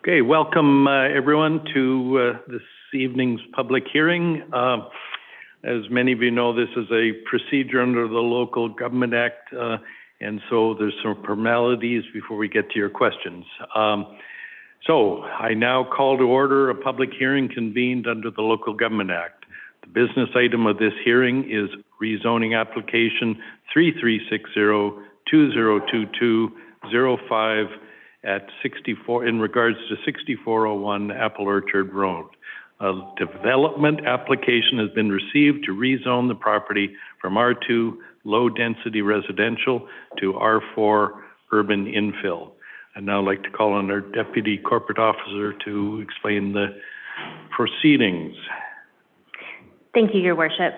Okay, welcome everyone to this evening's public hearing. As many of you know, this is a procedure under the Local Government Act, and so there's some formalities before we get to your questions. So I now call to order a public hearing convened under the Local Government Act. The business item of this hearing is rezoning application 3360-2022-05 at 64 in regards to 6401 Apple Orchard Road. A development application has been received to rezone the property from R2 low density residential to R4 urban infill. I'd now like to call on our Deputy Corporate Officer to explain the proceedings. Thank you, Your Worship.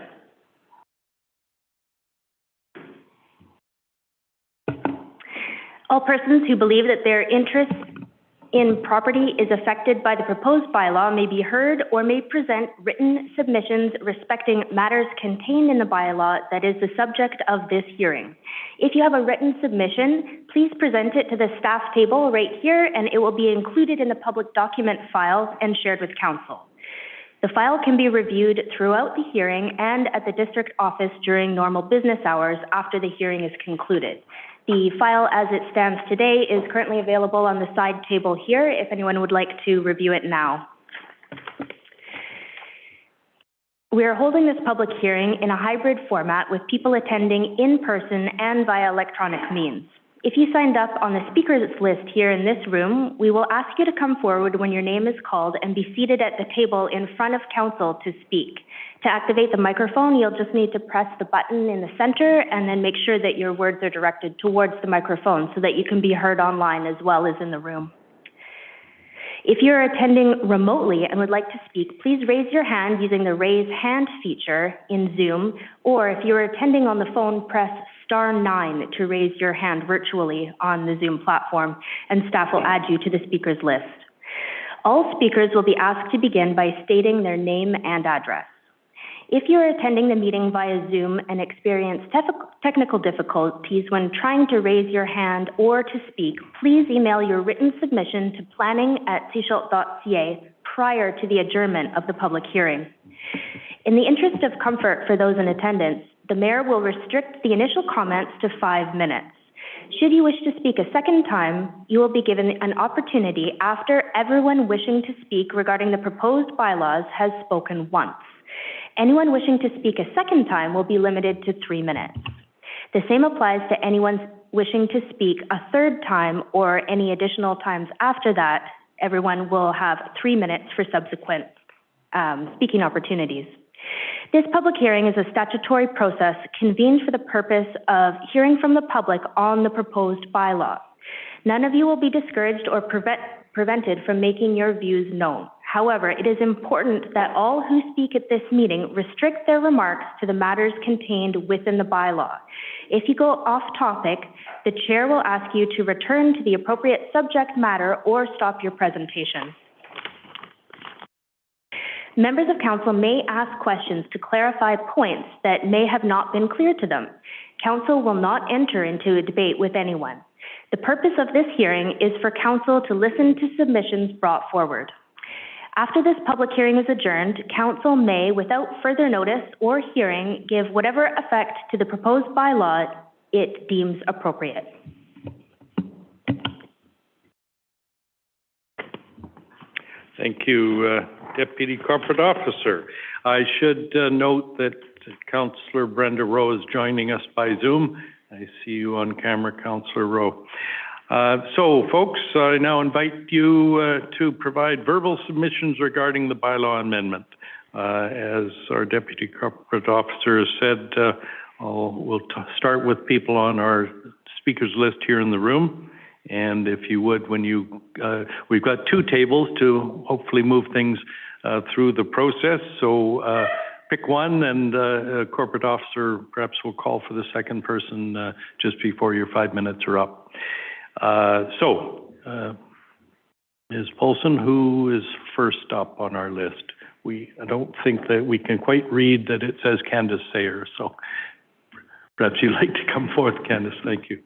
All persons who believe that their interest in property is affected by the proposed bylaw may be heard or may present written submissions respecting matters contained in the bylaw that is the subject of this hearing. If you have a written submission, please present it to the staff table right here, and it will be included in the public document file and shared with council. The file can be reviewed throughout the hearing and at the district office during normal business hours after the hearing is concluded. The file as it stands today is currently available on the side table here if anyone would like to review it now. We are holding this public hearing in a hybrid format with people attending in person and via electronic means. If you signed up on the speakers list here in this room, we will ask you to come forward when your name is called and be seated at the table in front of council to speak. To activate the microphone, you'll just need to press the button in the center and then make sure that your words are directed towards the microphone so that you can be heard online as well as in the room. If you're attending remotely and would like to speak, please raise your hand using the raise hand feature in Zoom, or if you're attending on the phone, press *9 to raise your hand virtually on the Zoom platform, and staff will add you to the speakers list. All speakers will be asked to begin by stating their name and address. If you're attending the meeting via Zoom and experience technical difficulties when trying to raise your hand or to speak, please email your written submission to planning@cschult.ca prior to the adjournment of the public hearing. In the interest of comfort for those in attendance, the Mayor will restrict the initial comments to 5 minutes. Should you wish to speak a second time, you will be given an opportunity after everyone wishing to speak regarding the proposed bylaws has spoken once. Anyone wishing to speak a second time will be limited to 3 minutes. The same applies to anyone wishing to speak a third time or any additional times after that. Everyone will have 3 minutes for subsequent speaking opportunities. This public hearing is a statutory process convened for the purpose of hearing from the public on the proposed bylaw. None of you will be discouraged or prevented from making your views known. However, it is important that all who speak at this meeting restrict their remarks to the matters contained within the bylaw. If you go off topic, the chair will ask you to return to the appropriate subject matter or stop your presentation. Members of council may ask questions to clarify points that may have not been clear to them. Council will not enter into a debate with anyone. The purpose of this hearing is for council to listen to submissions brought forward. After this public hearing is adjourned, council may, without further notice or hearing, give whatever effect to the proposed bylaw it deems appropriate. Thank you, Deputy Corporate Officer. I should note that Councillor Brenda Rowe is joining us by Zoom. I see you on camera, Councillor Rowe. So, folks, I now invite you to provide verbal submissions regarding the bylaw amendment. As our Deputy Corporate Officer has said, we'll start with people on our speakers list here in the room. And if you would, we've got 2 tables to hopefully move things through the process. So pick one, and Corporate Officer perhaps will call for the second person just before your 5 minutes are up. Ms. Polson, who is first up on our list? I don't think that we can quite read that it says Candace Sayer, so perhaps you'd like to come forth, Candace. Thank you.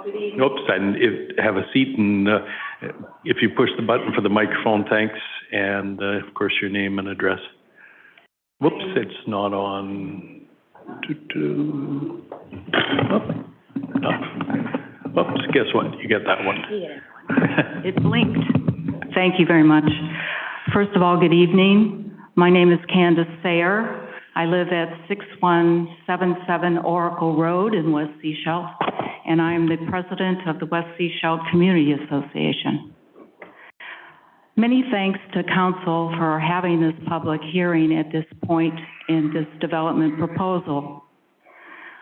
Oops, and have a seat, and if you push the button for the microphone, thanks, and of course your name and address. Whoops, it's not on. Oops, guess what? You get that one. It blinked. Thank you very much. First of all, good evening. My name is Candace Sayer. I live at 6177 Oracle Road in West Sechelt, and I am the president of the West Sechelt Community Association. Many thanks to Council for having this public hearing at this point in this development proposal.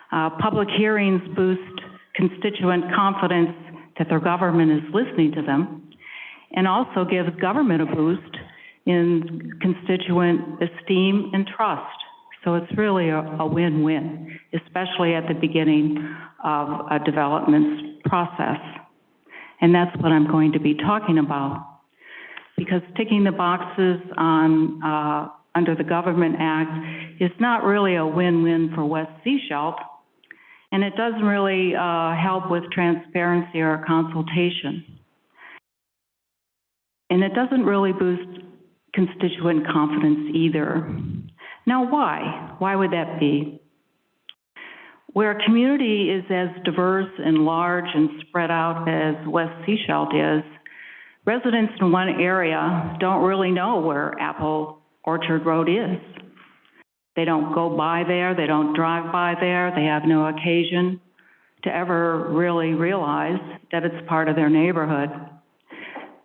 Public hearings boost constituent confidence that their government is listening to them, and also gives government a boost in constituent esteem and trust. So it's really a win-win, especially at the beginning of a development process. And that's what I'm going to be talking about. Because ticking the boxes on under the Government Act is not really a win-win for West Sechelt, and it doesn't really help with transparency or consultation. And it doesn't really boost constituent confidence either. Now, why? Why would that be? Where a community is as diverse and large and spread out as West Sechelt is, residents in one area don't really know where Apple Orchard Road is. They don't go by there, they don't drive by there, they have no occasion to ever really realize that it's part of their neighborhood.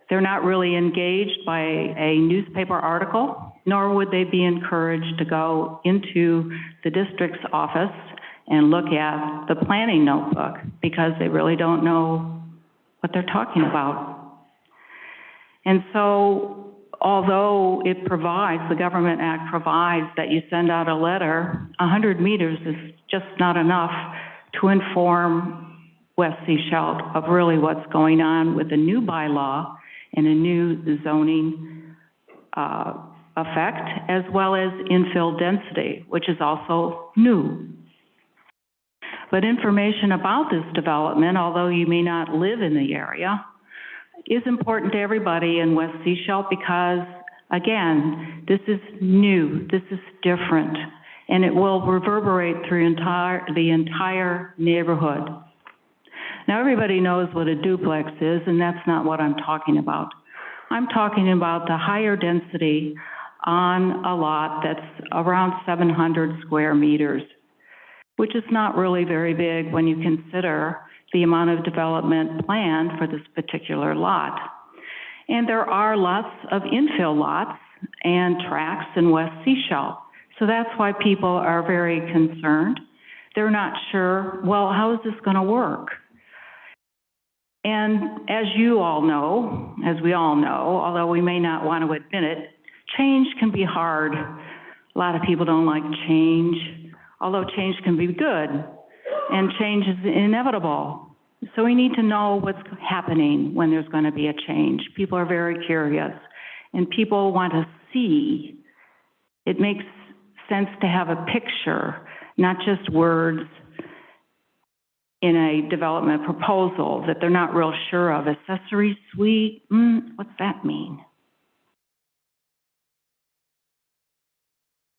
They're not really engaged by a newspaper article, nor would they be encouraged to go into the district's office and look at the planning notebook because they really don't know what they're talking about. And so, although it provides, the Government Act provides that you send out a letter, 100 meters is just not enough to inform West Sechelt of really what's going on with a new bylaw and a new zoning effect, as well as infill density, which is also new. But information about this development, although you may not live in the area, is important to everybody in West Sechelt because, again, this is new, this is different, and it will reverberate through the entire neighborhood. Now, everybody knows what a duplex is, and that's not what I'm talking about. I'm talking about the higher density on a lot that's around 700 square meters, which is not really very big when you consider the amount of development planned for this particular lot. And there are lots of infill lots and tracts in West Sechelt. So that's why people are very concerned. They're not sure, well, how is this going to work? And as you all know, as we all know, although we may not want to admit it, change can be hard. A lot of people don't like change, although change can be good, and change is inevitable. So we need to know what's happening when there's going to be a change. People are very curious, and people want to see. It makes sense to have a picture, not just words in a development proposal that they're not real sure of. Accessory suite, what's that mean?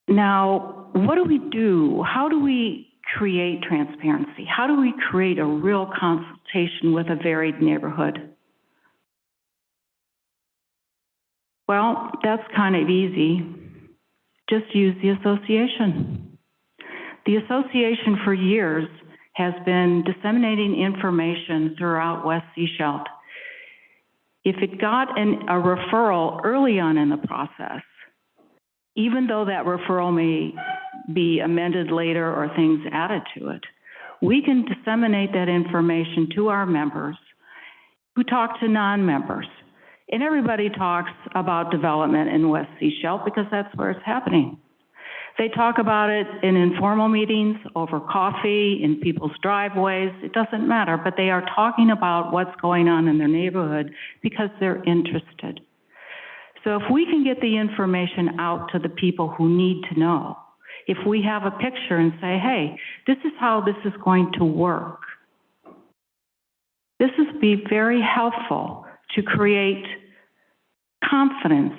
Now, what do we do? How do we create transparency? How do we create a real consultation with a varied neighborhood? Well, that's kind of easy. Just use the association. The association for years has been disseminating information throughout West Sechelt. If it got a referral early on in the process, even though that referral may be amended later or things added to it, we can disseminate that information to our members who talk to non-members. And everybody talks about development in West Sechelt because that's where it's happening. They talk about it in informal meetings, over coffee, in people's driveways. It doesn't matter, but they are talking about what's going on in their neighborhood because they're interested. So if we can get the information out to the people who need to know, if we have a picture and say, hey, this is how this is going to work, This would be very helpful to create confidence,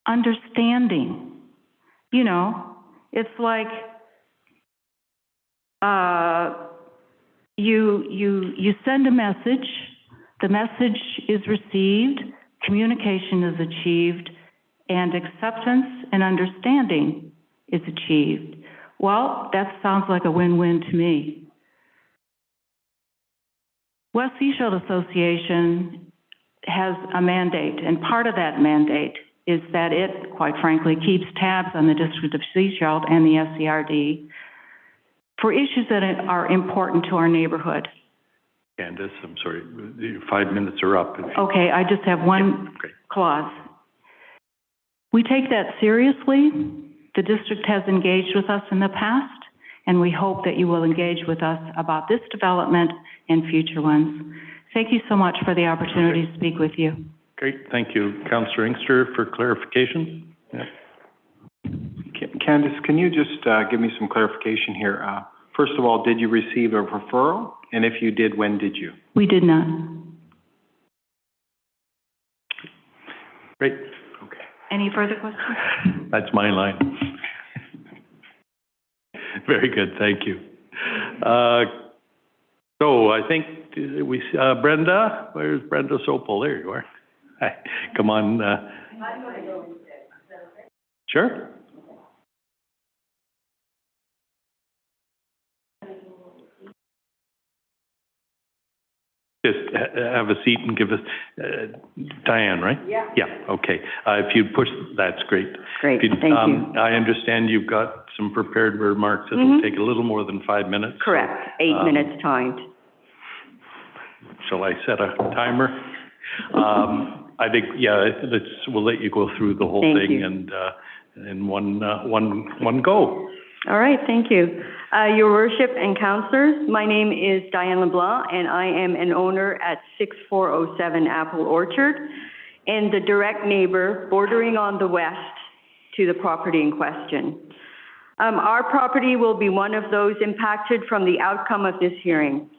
understanding. You know, it's like you send a message, the message is received, communication is achieved, and acceptance and understanding is achieved. Well, that sounds like a win-win to me. West Sechelt Association has a mandate, and part of that mandate is that it, quite frankly, keeps tabs on the District of Sechelt and the SCRD for issues that are important to our neighborhood. Candace, I'm sorry, 5 minutes are up. Okay, I just have one clause. We take that seriously. The district has engaged with us in the past, and we hope that you will engage with us about this development and future ones. Thank you so much for the opportunity to speak with you. Great, thank you. Councillor Inkster for clarification. Yeah. Candace, can you just give me some clarification here? First of all, did you receive a referral? And if you did, when did you? We did not. Great. Okay. Any further questions? That's my line. Very good, thank you. So I think we, Brenda, where's Brenda Sopel? There you are. Hi, come on. Sure. Just have a seat and give us, Diane, right? Yeah. Yeah, okay. If you push, that's great. Great, thank you. I understand you've got some prepared remarks that will take a little more than 5 minutes. Correct, so, 8 minutes timed. Shall I set a timer? I think, yeah, we'll let you go through the whole thing and in one go. All right, thank you. Your Worship and Councillors, my name is Diane LeBlanc, and I am an owner at 6407 Apple Orchard, and the direct neighbor bordering on the west to the property in question. Our property will be one of those impacted from the outcome of this hearing.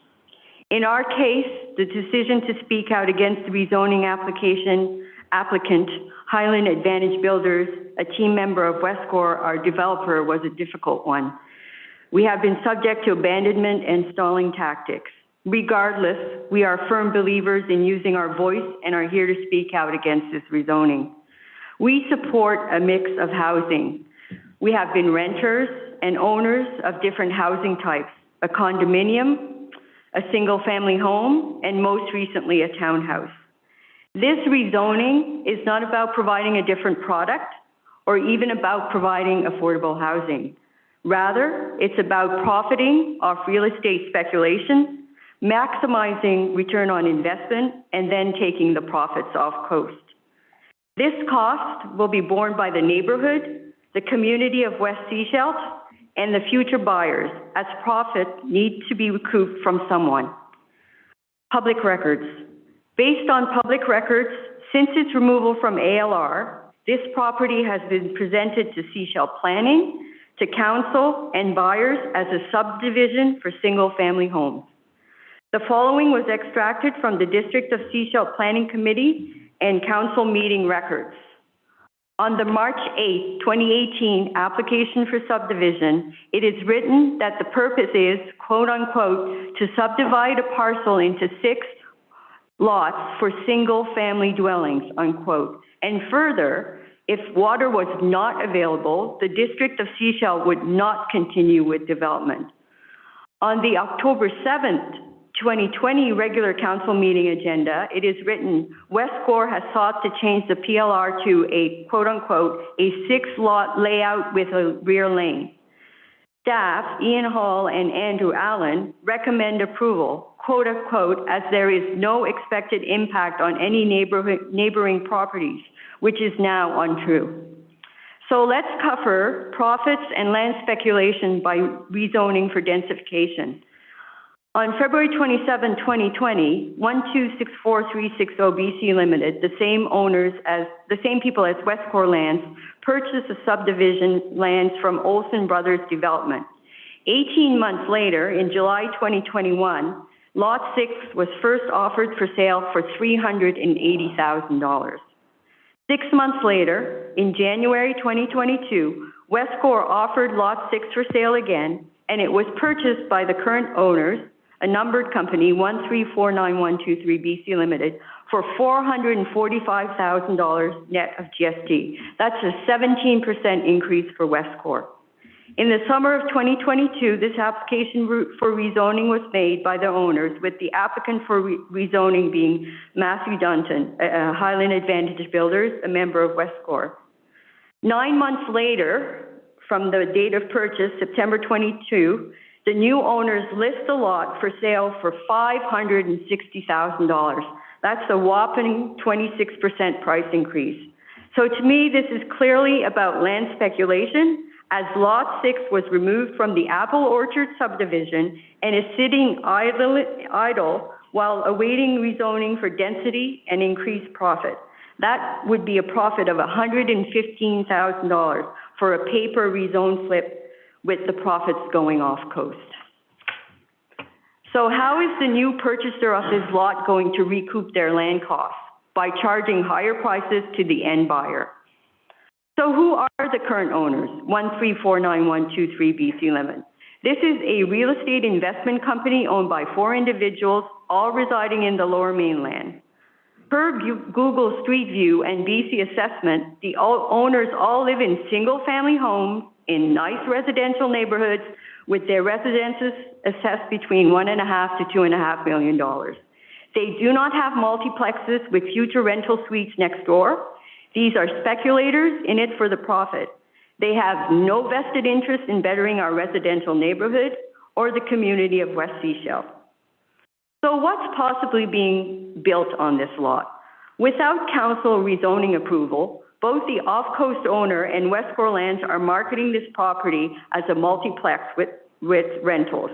In our case, the decision to speak out against the rezoning applicant, Highland Advantage Builders, a team member of Westcor, our developer, was a difficult one. We have been subject to abandonment and stalling tactics. Regardless, we are firm believers in using our voice and are here to speak out against this rezoning. We support a mix of housing. We have been renters and owners of different housing types, a condominium, a single-family home, and most recently a townhouse. This rezoning is not about providing a different product or even about providing affordable housing. Rather, it's about profiting off real estate speculation, maximizing return on investment, and then taking the profits off coast. This cost will be borne by the neighborhood, the community of West Sechelt, and the future buyers, as profit needs to be recouped from someone. Public records. Based on public records, since its removal from ALR, this property has been presented to Sechelt Planning, to council and buyers as a subdivision for single-family homes. The following was extracted from the District of Sechelt Planning Committee and council meeting records. On the March 8, 2018 application for subdivision, it is written that the purpose is, quote unquote, to subdivide a parcel into 6 lots for single-family dwellings, unquote. And further, if water was not available, the District of Sechelt would not continue with development. On the October 7th, 2020 regular council meeting agenda, it is written, Westcor has sought to change the PLR to a, quote unquote, a 6-lot layout with a rear lane. Staff, Ian Hall and Andrew Allen, recommend approval, quote unquote, as there is no expected impact on any neighboring properties, which is now untrue. So let's cover profits and land speculation by rezoning for densification. On February 27, 2020, 1264360 BC Limited, the same people as Westcor Lands, purchased the subdivision lands from Olsen Brothers Development. 18 months later, in July 2021, Lot 6 was first offered for sale for $380,000. 6 months later, in January 2022, Westcor offered Lot 6 for sale again, and it was purchased by the current owners, a numbered company, 1349123 BC Limited, for $445,000 net of GST. That's a 17% increase for Westcor. In the summer of 2022, this application for rezoning was made by the owners, with the applicant for rezoning being Matthew Dunton, Highland Advantage Builders, a member of Westcor. 9 months later, from the date of purchase, September 22, the new owners list the lot for sale for $560,000. That's a whopping 26% price increase. So to me, this is clearly about land speculation, as Lot 6 was removed from the Apple Orchard subdivision and is sitting idle while awaiting rezoning for density and increased profit. That would be a profit of $115,000 for a paper rezone flip with the profits going off coast. So how is the new purchaser of this lot going to recoup their land costs? By charging higher prices to the end buyer. So who are the current owners? 1349123 BC Limited. This is a real estate investment company owned by 4 individuals, all residing in the Lower Mainland. Per Google Street View and BC Assessment, the owners all live in single-family homes in nice residential neighborhoods with their residences assessed between $1.5 to $2.5 million. They do not have multiplexes with future rental suites next door. These are speculators in it for the profit. They have no vested interest in bettering our residential neighborhood or the community of West Sechelt. So what's possibly being built on this lot? Without council rezoning approval, both the off-coast owner and Westcor Lands are marketing this property as a multiplex with rentals.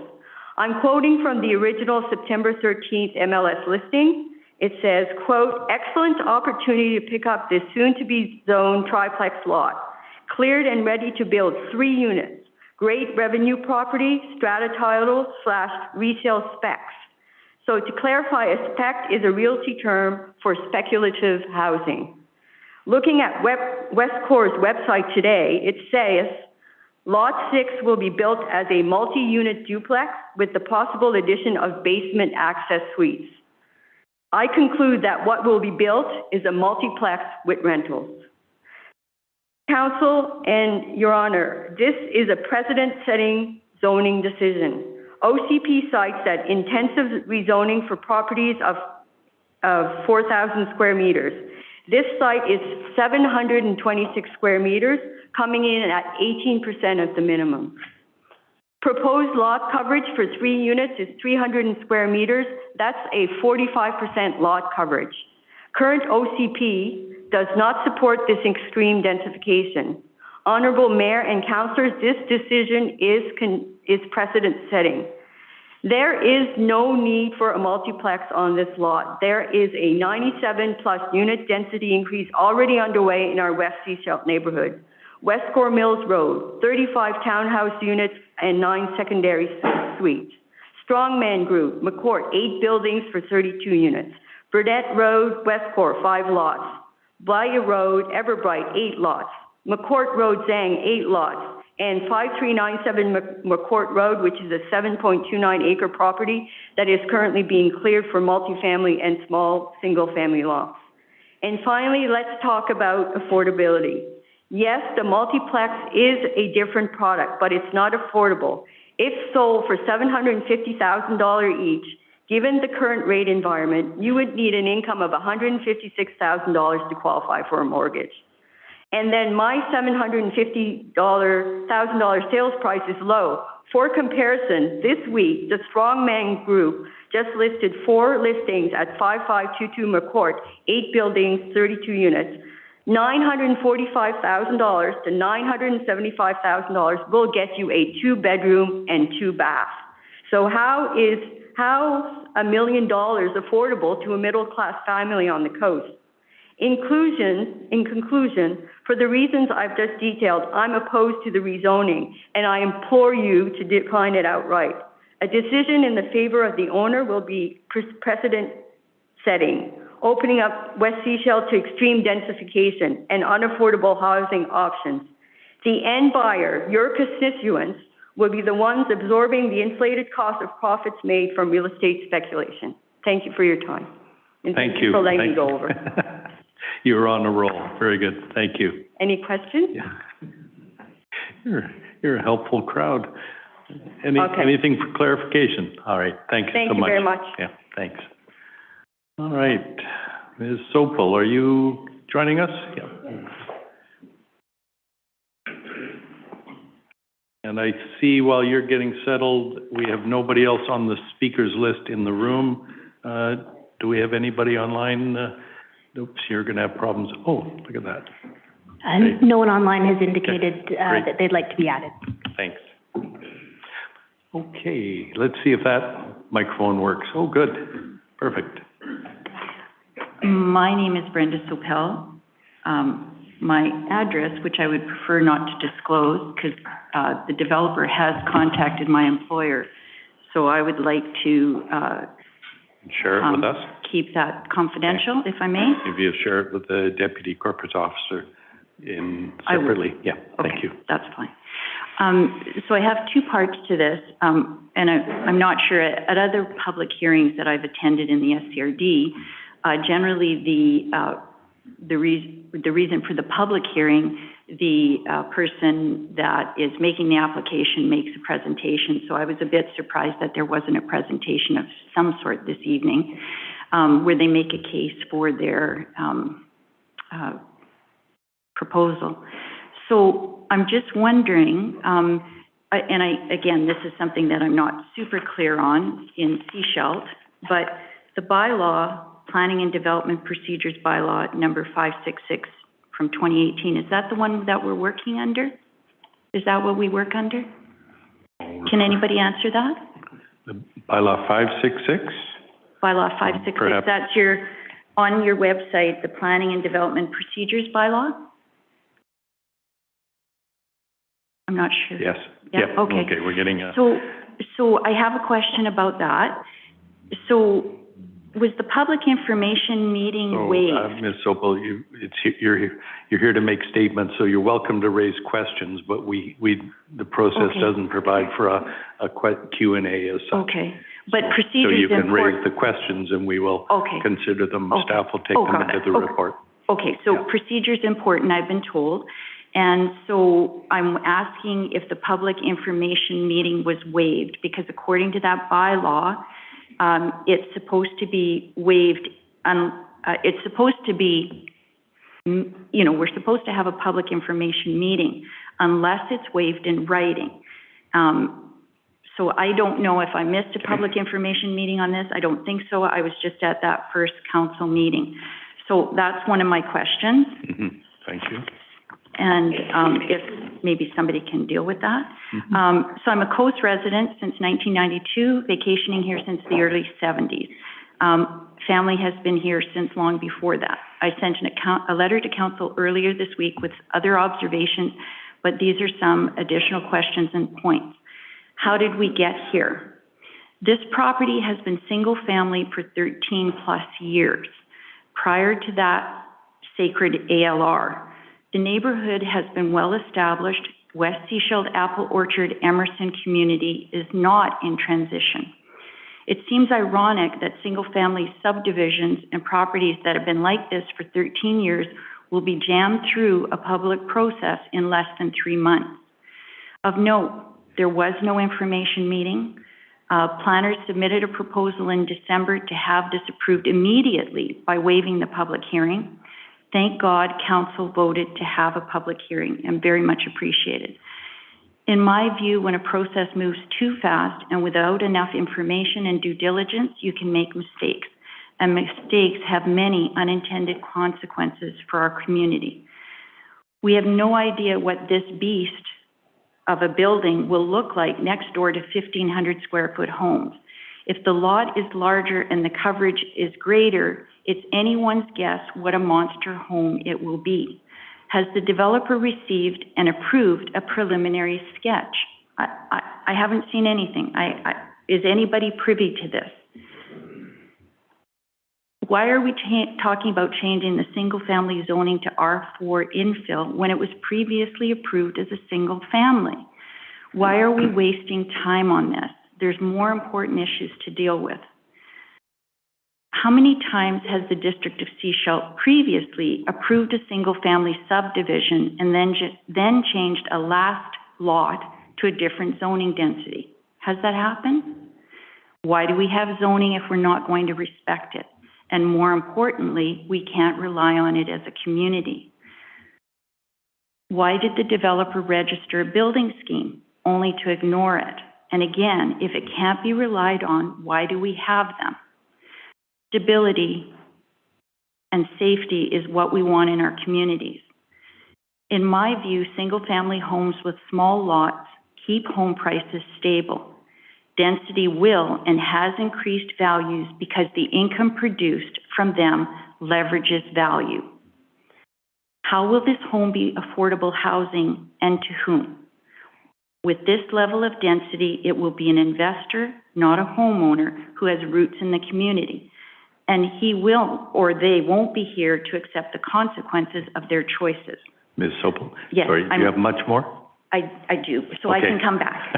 I'm quoting from the original September 13th MLS listing. It says, quote, excellent opportunity to pick up this soon-to-be zoned triplex lot, cleared and ready to build 3 units, great revenue property, strata title / resale specs. So to clarify, a spec is a realty term for speculative housing. Looking at Westcor's website today, it says, Lot 6 will be built as a multi-unit duplex with the possible addition of basement access suites. I conclude that what will be built is a multiplex with rentals. Council and Your Honor, this is a precedent-setting zoning decision. OCP cites that intensive rezoning for properties of 4,000 square meters. This site is 726 square meters, coming in at 18% of the minimum. Proposed lot coverage for 3 units is 300 square meters. That's a 45% lot coverage. Current OCP does not support this extreme densification. Honorable Mayor and Councillors, this decision is precedent setting. There is no need for a multiplex on this lot. There is a 97+ unit density increase already underway in our West Sechelt neighborhood. Westcor Mills Road, 35 townhouse units and 9 secondary suites. Strongman Group, McCourt, 8 buildings for 32 units. Burnett Road, Westcor, 5 lots. Blaya Road, Everbright, 8 lots. McCourt Road, Zang, 8 lots. And 5397 McCourt Road, which is a 7.29 acre property that is currently being cleared for multifamily and small single-family lots. And finally, let's talk about affordability. Yes, the multiplex is a different product, but it's not affordable. If sold for $750,000 each, given the current rate environment, you would need an income of $156,000 to qualify for a mortgage. And then my $750,000 sales price is low. For comparison, this week, the Strongman Group just listed 4 listings at 5522 McCourt, 8 buildings, 32 units. $945,000 to $975,000 will get you a 2-bedroom and 2-bath. So how is $1 million affordable to a middle-class family on the coast? In conclusion, for the reasons I've just detailed, I'm opposed to the rezoning, and I implore you to decline it outright. A decision in the favor of the owner will be precedent setting, opening up West Sechelt to extreme densification and unaffordable housing options. The end buyer, your constituents, will be the ones absorbing the inflated cost of profits made from real estate speculation. Thank you for your time. And Thank you. for letting me go over. You're on a roll. Very good. Thank you. Any questions? Yeah. You're a helpful crowd. Okay. Anything for clarification? All right. Thank you so much. Thank you very much. Yeah, thanks. All right. Ms. Sopel, are you joining us? Yeah. And I see while you're getting settled, we have nobody else on the speakers list in the room. Do we have anybody online? Oops, you're going to have problems. Oh, look at that. No one online has indicated that they'd like to be added. Thanks. Okay, let's see if that microphone works. Oh, good. Perfect. My name is Brenda Sopel. My address, which I would prefer not to disclose because the developer has contacted my employer, so I would like to share it with us. Keep that confidential, if I may. If you share it with the Deputy Corporate Officer separately. Yeah, thank you. That's fine. So I have two parts to this, and I'm not sure, at other public hearings that I've attended in the SCRD, generally the reason for the public hearing, the person that is making the application makes a presentation. So I was a bit surprised that there wasn't a presentation of some sort this evening, where they make a case for their proposal. So I'm just wondering, again, this is something that I'm not super clear on in Sechelt, but the bylaw, Planning and Development Procedures Bylaw number 566 from 2018, is that the one that we're working under? Is that what we work under? Can anybody answer that? The bylaw 566? Bylaw 566, Perhaps. that's on your website, the Planning and Development Procedures Bylaw? I'm not sure. Yes. Yeah, Yep. okay. Okay, we're getting So I have a question about that. So was the public information meeting waived? Ms. Sopel, you're here to make statements, so you're welcome to raise questions, but the process doesn't provide for a Q&A as such. Okay, but procedures So you can important. raise the questions and we will consider them. Okay. Staff will take them into the report. Okay, so procedures important, I've been told. And so I'm asking if the public information meeting was waived, because according to that bylaw, it's supposed to be waived. It's supposed to be, we're supposed to have a public information meeting unless it's waived in writing. So I don't know if I missed a public information meeting on this. I don't think so. I was just at that first council meeting. So that's one of my questions. Mm-hmm. Thank you. And if maybe somebody can deal with that. So I'm a Coast resident since 1992, vacationing here since the early 70s. Family has been here since long before that. I sent a letter to council earlier this week with other observations, but these are some additional questions and points. How did we get here? This property has been single family for 13 plus years. Prior to that sacred ALR, the neighborhood has been well established. West Sechelt Apple Orchard Emerson community is not in transition. It seems ironic that single-family subdivisions and properties that have been like this for 13 years will be jammed through a public process in less than 3 months. Of note, there was no information meeting. Planners submitted a proposal in December to have this approved immediately by waiving the public hearing. Thank God council voted to have a public hearing, and very much appreciated. In my view, when a process moves too fast and without enough information and due diligence, you can make mistakes. And mistakes have many unintended consequences for our community. We have no idea what this beast of a building will look like next door to 1,500 square foot homes. If the lot is larger and the coverage is greater, it's anyone's guess what a monster home it will be. Has the developer received and approved a preliminary sketch? I haven't seen anything. Is anybody privy to this? Why are we talking about changing the single-family zoning to R4 infill when it was previously approved as a single family? Why are we wasting time on this? There's more important issues to deal with. How many times has the District of Sechelt previously approved a single-family subdivision and then changed a last lot to a different zoning density? Has that happened? Why do we have zoning if we're not going to respect it? And more importantly, we can't rely on it as a community. Why did the developer register a building scheme only to ignore it? And again, if it can't be relied on, why do we have them? Stability and safety is what we want in our communities. In my view, single-family homes with small lots keep home prices stable. Density will and has increased values because the income produced from them leverages value. How will this home be affordable housing and to whom? With this level of density, it will be an investor, not a homeowner, who has roots in the community. And he will, or they won't be here to accept the consequences of their choices. Ms. Sopel? Yes, Sorry, do you have much more? I do, so Okay. I can come back.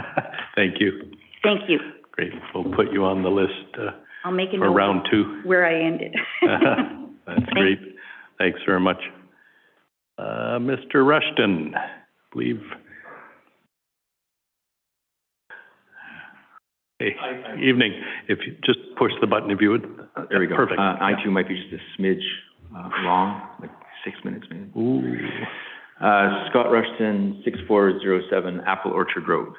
Thank you. Thank you. Great. We'll put you on the list I'll make a for note round 2. where I ended. That's great. Thanks very much. Mr. Rushton, I believe. Hey, evening. If you just push the button, if you would. There we go. Perfect. I too might be just a smidge long, like 6 minutes maybe. Ooh. Scott Rushton, 6407 Apple Orchard Road.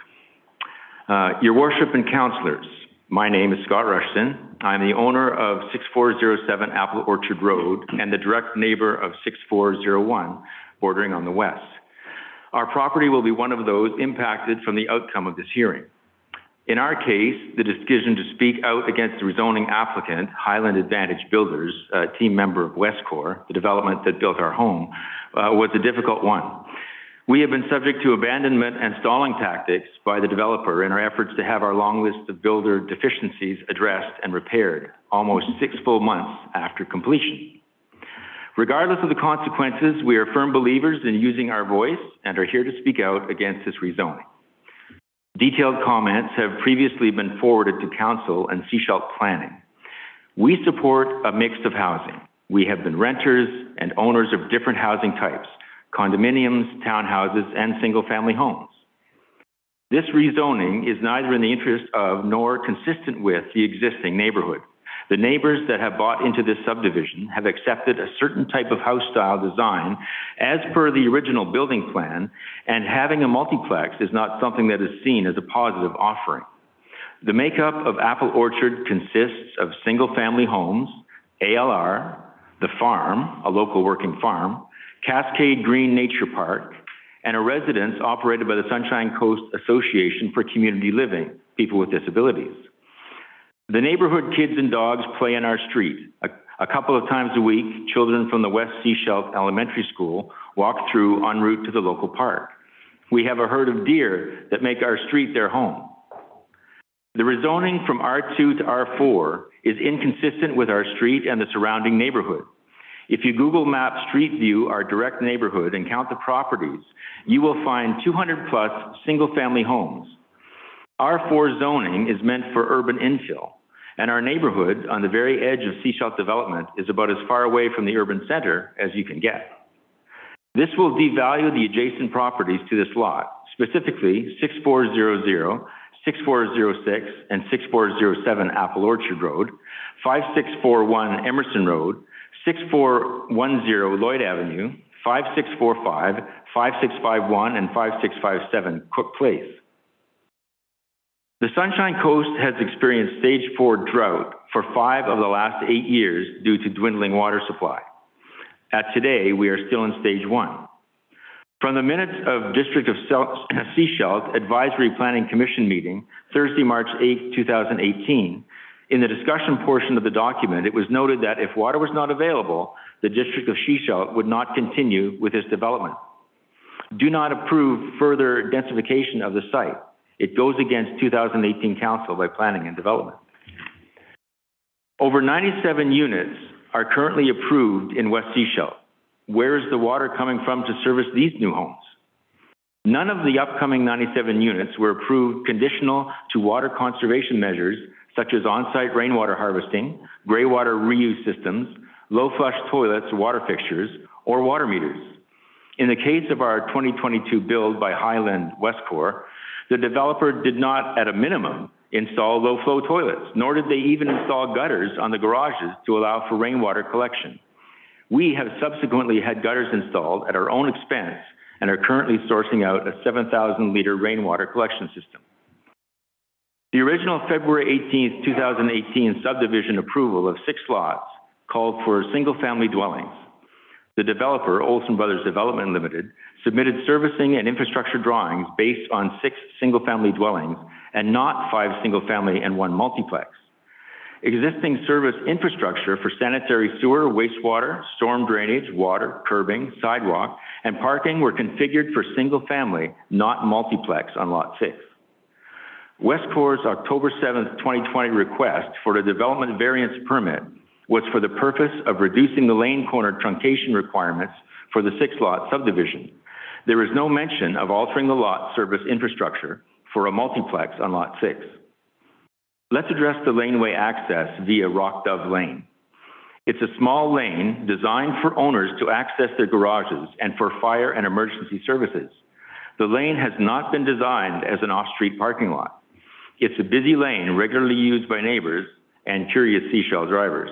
Your worship and councillors, my name is Scott Rushton. I'm the owner of 6407 Apple Orchard Road and the direct neighbor of 6401, bordering on the west. Our property will be one of those impacted from the outcome of this hearing. In our case, the decision to speak out against the rezoning applicant, Highland Advantage Builders, a team member of Westcor, the development that built our home, was a difficult one. We have been subject to abandonment and stalling tactics by the developer in our efforts to have our long list of builder deficiencies addressed and repaired, almost 6 full months after completion. Regardless of the consequences, we are firm believers in using our voice and are here to speak out against this rezoning. Detailed comments have previously been forwarded to Council and Sechelt Planning. We support a mix of housing. We have been renters and owners of different housing types, condominiums, townhouses, and single-family homes. This rezoning is neither in the interest of nor consistent with the existing neighborhood. The neighbors that have bought into this subdivision have accepted a certain type of house style design as per the original building plan, and having a multiplex is not something that is seen as a positive offering. The makeup of Apple Orchard consists of single-family homes, ALR, the farm, a local working farm, Cascade Green Nature Park, and a residence operated by the Sunshine Coast Association for Community Living, people with disabilities. The neighborhood kids and dogs play in our street. A couple of times a week, children from the West Sechelt Elementary School walk through en route to the local park. We have a herd of deer that make our street their home. The rezoning from R2 to R4 is inconsistent with our street and the surrounding neighborhood. If you Google Map Street View our direct neighborhood and count the properties, you will find 200 plus single-family homes. R4 zoning is meant for urban infill, and our neighborhood on the very edge of Sechelt development is about as far away from the urban center as you can get. This will devalue the adjacent properties to this lot, specifically 6400, 6406, and 6407 Apple Orchard Road, 5641 Emerson Road, 6410 Lloyd Avenue, 5645, 5651, and 5657 Cook Place. The Sunshine Coast has experienced stage 4 drought for 5 of the last 8 years due to dwindling water supply. At today, we are still in stage 1. From the minutes of District of Sechelt Advisory Planning Commission meeting, Thursday, March 8, 2018, in the discussion portion of the document, it was noted that if water was not available, the District of Sechelt would not continue with this development. Do not approve further densification of the site. It goes against 2018 Council by Planning and Development. Over 97 units are currently approved in West Sechelt. Where is the water coming from to service these new homes? None of the upcoming 97 units were approved conditional to water conservation measures such as on-site rainwater harvesting, grey water reuse systems, low flush toilets, water fixtures, or water meters. In the case of our 2022 build by Highland Westcor, the developer did not, at a minimum, install low-flow toilets, nor did they even install gutters on the garages to allow for rainwater collection. We have subsequently had gutters installed at our own expense and are currently sourcing out a 7,000-liter rainwater collection system. The original February 18, 2018 subdivision approval of 6 lots called for single-family dwellings. The developer, Olsen Brothers Development Limited, submitted servicing and infrastructure drawings based on 6 single-family dwellings and not 5 single-family and 1 multiplex. Existing service infrastructure for sanitary sewer, wastewater, storm drainage, water, curbing, sidewalk, and parking were configured for single-family, not multiplex on Lot 6. Westcor's October 7, 2020 request for the development variance permit was for the purpose of reducing the lane corner truncation requirements for the 6-lot subdivision. There is no mention of altering the lot service infrastructure for a multiplex on Lot 6. Let's address the laneway access via Rock Dove Lane. It's a small lane designed for owners to access their garages and for fire and emergency services. The lane has not been designed as an off-street parking lot. It's a busy lane regularly used by neighbors and curious Sechelt drivers.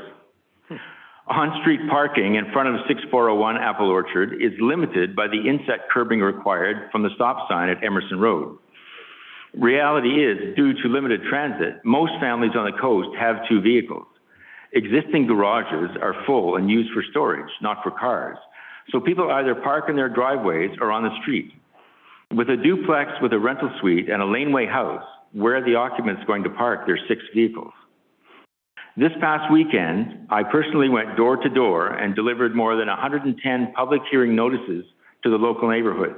On-street parking in front of 6401 Apple Orchard is limited by the inset curbing required from the stop sign at Emerson Road. Reality is, due to limited transit, most families on the coast have 2 vehicles. Existing garages are full and used for storage, not for cars. So people either park in their driveways or on the street. With a duplex with a rental suite and a laneway house, where are the occupants going to park their 6 vehicles? This past weekend, I personally went door to door and delivered more than 110 public hearing notices to the local neighborhood.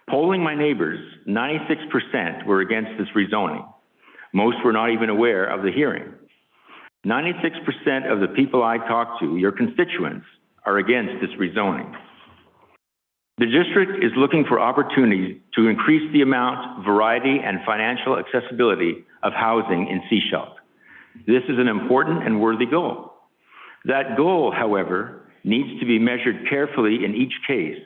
Polling my neighbors, 96% were against this rezoning. Most were not even aware of the hearing. 96% of the people I talked to, your constituents, are against this rezoning. The district is looking for opportunities to increase the amount, variety, and financial accessibility of housing in Sechelt. This is an important and worthy goal. That goal, however, needs to be measured carefully in each case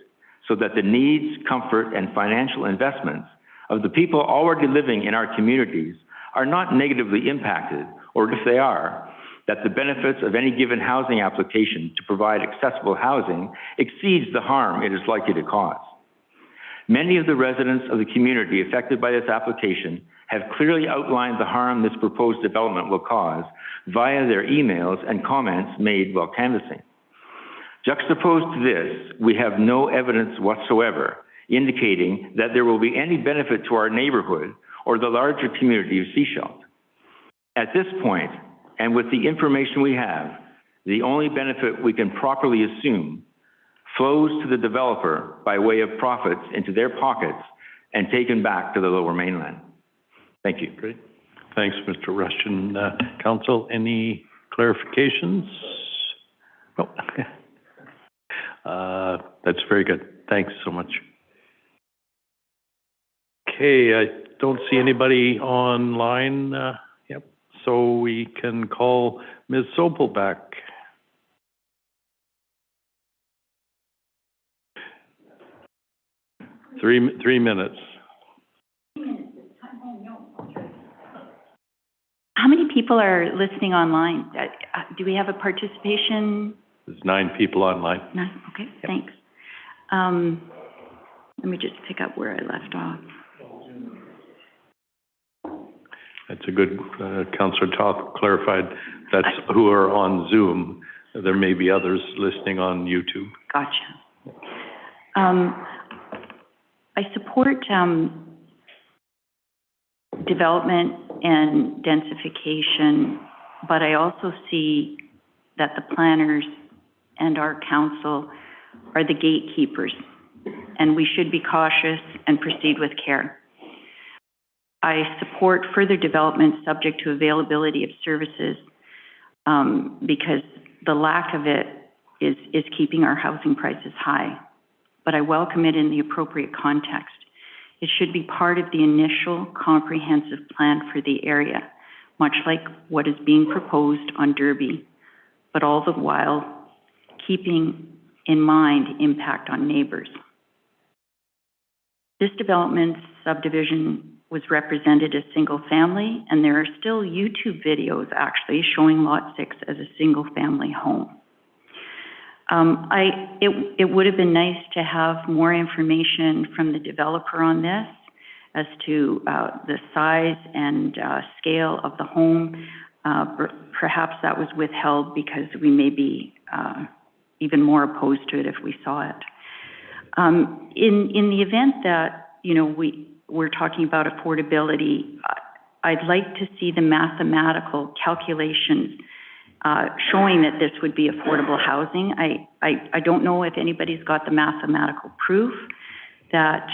so that the needs, comfort, and financial investments of the people already living in our communities are not negatively impacted, or if they are, that the benefits of any given housing application to provide accessible housing exceeds the harm it is likely to cause. Many of the residents of the community affected by this application have clearly outlined the harm this proposed development will cause via their emails and comments made while canvassing. Juxtaposed to this, we have no evidence whatsoever indicating that there will be any benefit to our neighborhood or the larger community of Sechelt. At this point, and with the information we have, the only benefit we can properly assume flows to the developer by way of profits into their pockets and taken back to the Lower Mainland. Thank you. Great. Thanks, Mr. Rushton. Council, any clarifications? No. That's very good. Thanks so much. Okay, I don't see anybody online. Yep. So we can call Ms. Sopel back. Three minutes. How many people are listening online? Do we have a participation? There's 9 people online. 9, okay, thanks. Let me just pick up where I left off. That's a good, Councillor Toth clarified, that's who are on Zoom. There may be others listening on YouTube. Gotcha. I support development and densification, but I also see that the planners and our council are the gatekeepers, and we should be cautious and proceed with care. I support further development subject to availability of services because the lack of it is keeping our housing prices high. But I welcome it in the appropriate context. It should be part of the initial comprehensive plan for the area, much like what is being proposed on Derby, but all the while keeping in mind impact on neighbors. This development subdivision was represented as single family, and there are still YouTube videos actually showing Lot 6 as a single family home. It would have been nice to have more information from the developer on this as to the size and scale of the home. Perhaps that was withheld because we may be even more opposed to it if we saw it. In the event that, you know, we're talking about affordability, I'd like to see the mathematical calculations showing that this would be affordable housing. I don't know if anybody's got the mathematical proof that,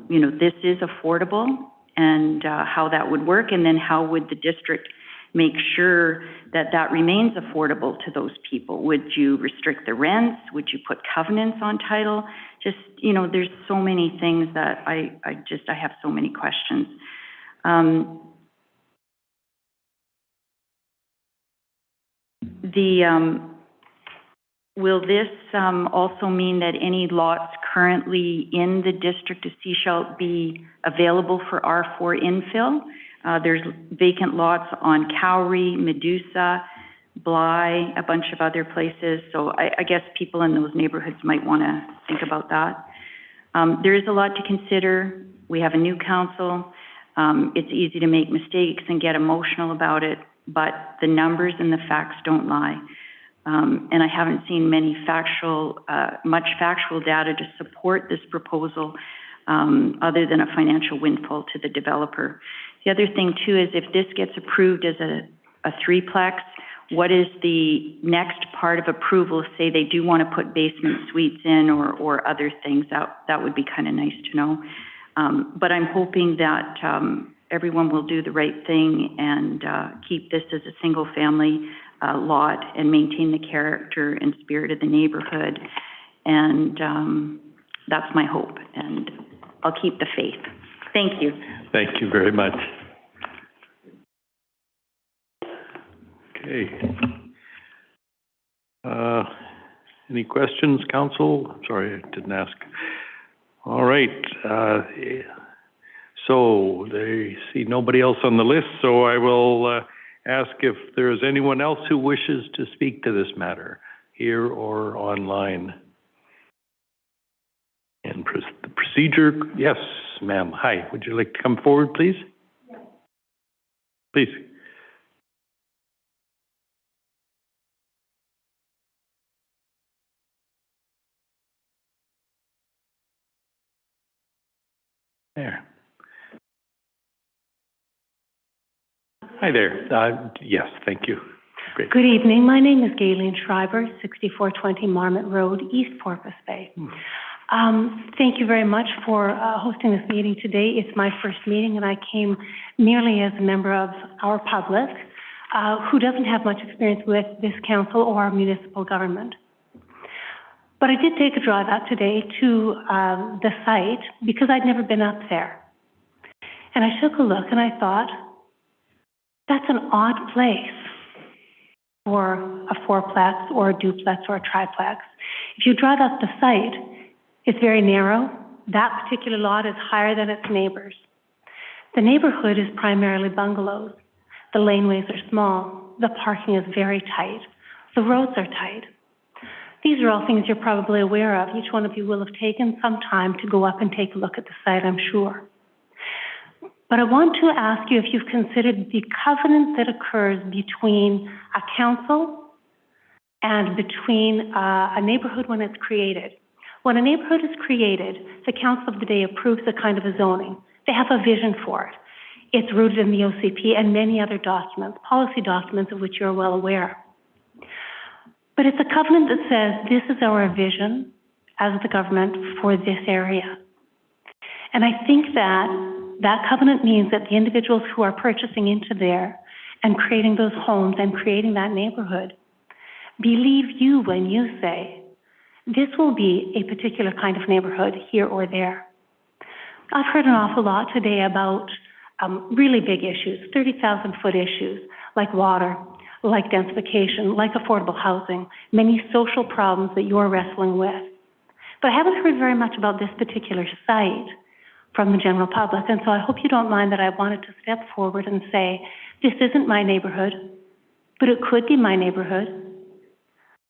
you know, this is affordable and how that would work, and then how would the district make sure that that remains affordable to those people? Would you restrict the rents? Would you put covenants on title? Just, you know, there's so many things that I have so many questions. Will this also mean that any lots currently in the district of Sechelt be available for R4 infill? There's vacant lots on Cowrie, Medusa, Bly, a bunch of other places. So I guess people in those neighborhoods might want to think about that. There is a lot to consider. We have a new council. It's easy to make mistakes and get emotional about it, but the numbers and the facts don't lie. And I haven't seen much factual data to support this proposal other than a financial windfall to the developer. The other thing too is if this gets approved as a threeplex, what is the next part of approval? Say they do want to put basement suites in or other things, that would be kind of nice to know. But I'm hoping that everyone will do the right thing and keep this as a single family lot and maintain the character and spirit of the neighborhood. And that's my hope, and I'll keep the faith. Thank you. Thank you very much. Okay. Any questions, council? Sorry, I didn't ask. All right. So they see nobody else on the list, so I will ask if there's anyone else who wishes to speak to this matter, here or online. And the procedure, yes, ma'am. Hi, would you like to come forward, please? Yes. Please. There. Hi there. Yes, thank you. Great. Good evening. My name is Gayleen Schreiber, 6420 Marmot Road, East Porpoise Bay. Thank you very much for hosting this meeting today. It's my first meeting, and I came merely as a member of our public who doesn't have much experience with this council or municipal government. But I did take a drive out today to the site because I'd never been up there. And I took a look and I thought, that's an odd place for a fourplex or a duplex or a triplex. If you drive up the site, it's very narrow. That particular lot is higher than its neighbors. The neighborhood is primarily bungalows. The laneways are small. The parking is very tight. The roads are tight. These are all things you're probably aware of. Each one of you will have taken some time to go up and take a look at the site, I'm sure. But I want to ask you if you've considered the covenant that occurs between a council and between a neighborhood when it's created. When a neighborhood is created, the council of the day approves a kind of a zoning. They have a vision for it. It's rooted in the OCP and many other documents, policy documents of which you're well aware. But it's a covenant that says this is our vision as the government for this area. And I think that that covenant means that the individuals who are purchasing into there and creating those homes and creating that neighborhood believe you when you say, this will be a particular kind of neighborhood here or there. I've heard an awful lot today about really big issues, 30,000-foot issues, like water, like densification, like affordable housing, many social problems that you're wrestling with. But I haven't heard very much about this particular site from the general public, and so I hope you don't mind that I wanted to step forward and say, this isn't my neighborhood, but it could be my neighborhood.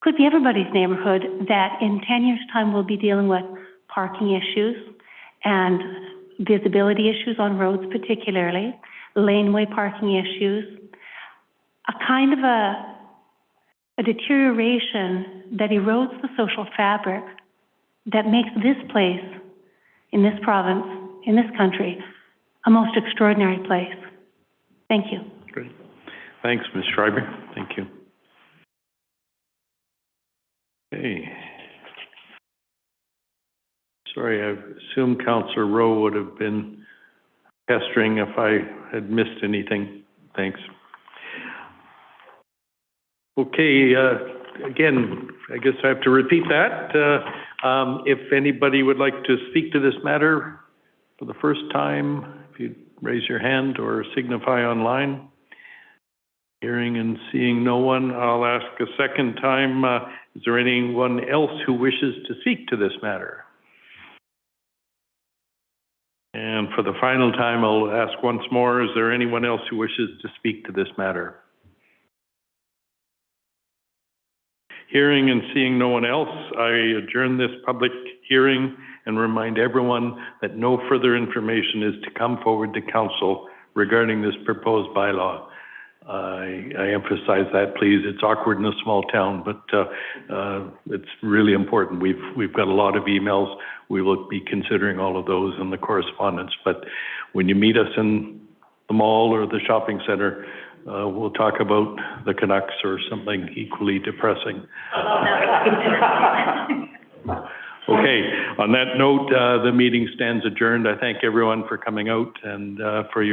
Could be everybody's neighborhood that in 10 years' time will be dealing with parking issues and visibility issues on roads particularly, laneway parking issues, a kind of a deterioration that erodes the social fabric that makes this place, in this province, in this country, a most extraordinary place. Thank you. Great. Thanks, Ms. Schreiber. Thank you. Okay. Sorry, I assume Councillor Rowe would have been pestering if I had missed anything. Thanks. Okay, again, I guess I have to repeat that. If anybody would like to speak to this matter for the first time, if you'd raise your hand or signify online. Hearing and seeing no one, I'll ask a second time, is there anyone else who wishes to speak to this matter? And for the final time, I'll ask once more, is there anyone else who wishes to speak to this matter? Hearing and seeing no one else, I adjourn this public hearing and remind everyone that no further information is to come forward to council regarding this proposed bylaw. I emphasize that, please. It's awkward in a small town, but it's really important. We've got a lot of emails. We will be considering all of those in the correspondence. But when you meet us in the mall or the shopping center, we'll talk about the Canucks or something equally depressing. Okay, on that note, the meeting stands adjourned. I thank everyone for coming out and for your